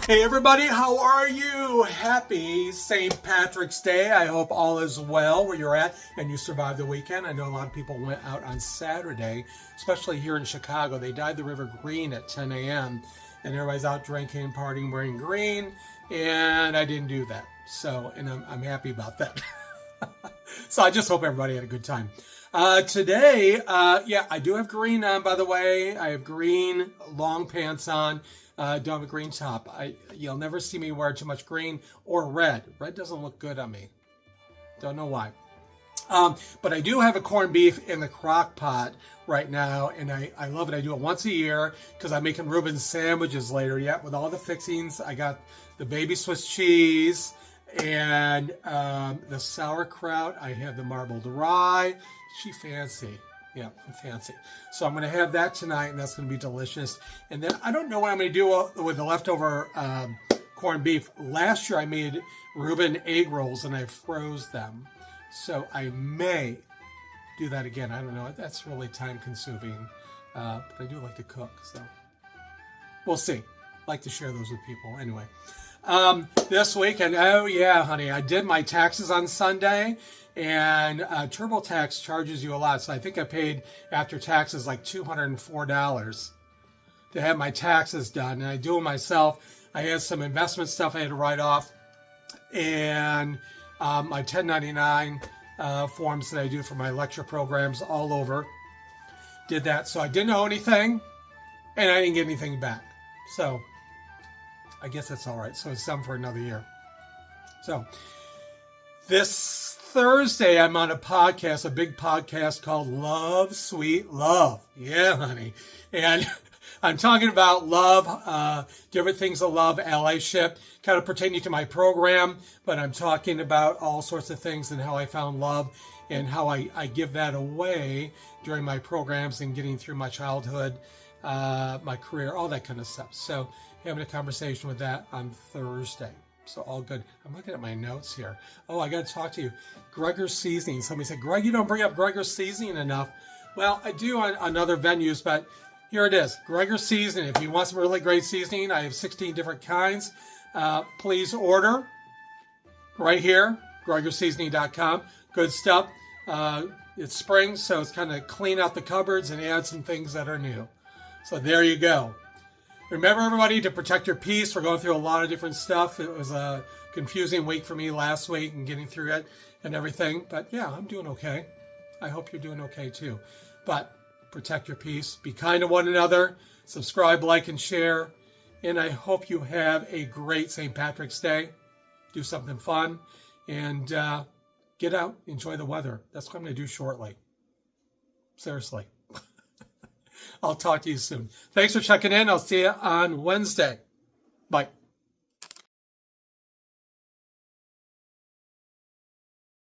Hey everybody, how are you? Happy St. Patrick's Day. I hope all is well where you're at and you survived the weekend. I know a lot of people went out on Saturday, especially here in Chicago. They dyed the river green at 10 a.m. and everybody's out drinking, partying, wearing green, and I didn't do that. So, and I'm happy about that. So I just hope everybody had a good time. Today, I do have green on, by the way. I have green long pants on. Don't have a green top. You'll never see me wear too much green or red. Red doesn't look good on me. Don't know why. But I do have a corned beef in the crock pot right now, and I love it. I do it once a year because I'm making Reuben sandwiches later. Yeah, with all the fixings. I got the baby Swiss cheese and the sauerkraut. I have the marbled rye. She fancy. Yeah, I'm fancy. So I'm going to have that tonight, and that's going to be delicious. And then I don't know what I'm going to do with the leftover corned beef. Last year I made Reuben egg rolls, and I froze them. So I may do that again. I don't know. That's really time-consuming. But I do like to cook, so we'll see. I like to share those with people. Anyway, this weekend, oh yeah, honey, I did my taxes on Sunday. And TurboTax charges you a lot. So I think I paid after taxes like $204 to have my taxes done. And I do it myself. I had some investment stuff I had to write off. And my 1099 forms that I do for my lecture programs all over. Did that. So I didn't owe anything. And I didn't get anything back. So I guess that's all right. So it's done for another year. So this Thursday, I'm on a podcast, a big podcast called Love, Sweet Love. Yeah, honey. And I'm talking about love, different things of love, allyship, kind of pertaining to my program, but I'm talking about all sorts of things and how I found love and how I give that away during my programs and getting through my childhood, my career, all that kind of stuff. So having a conversation with that on Thursday. So all good. I'm looking at my notes here. Oh, I got to talk to you. Gregor's Seasoning. Somebody said, Greg, you don't bring up Gregor's Seasoning enough. Well, I do on other venues, but here it is. Gregor's Seasoning. If you want some really great seasoning, I have 16 different kinds. Please order right here, GregorSeasoning.com. Good stuff. It's spring, so it's kind of clean out the cupboards and add some things that are new. So there you go. Remember, everybody, to protect your peace. We're going through a lot of different stuff. It was a confusing week for me last week and getting through it and everything. But yeah, I'm doing okay. I hope you're doing okay too. But protect your peace. Be kind to one another. Subscribe, like, and share. And I hope you have a great St. Patrick's Day. Do something fun. And get out. Enjoy the weather. That's what I'm going to do shortly. Seriously. I'll talk to you soon. Thanks for checking in. I'll see you on Wednesday. Bye.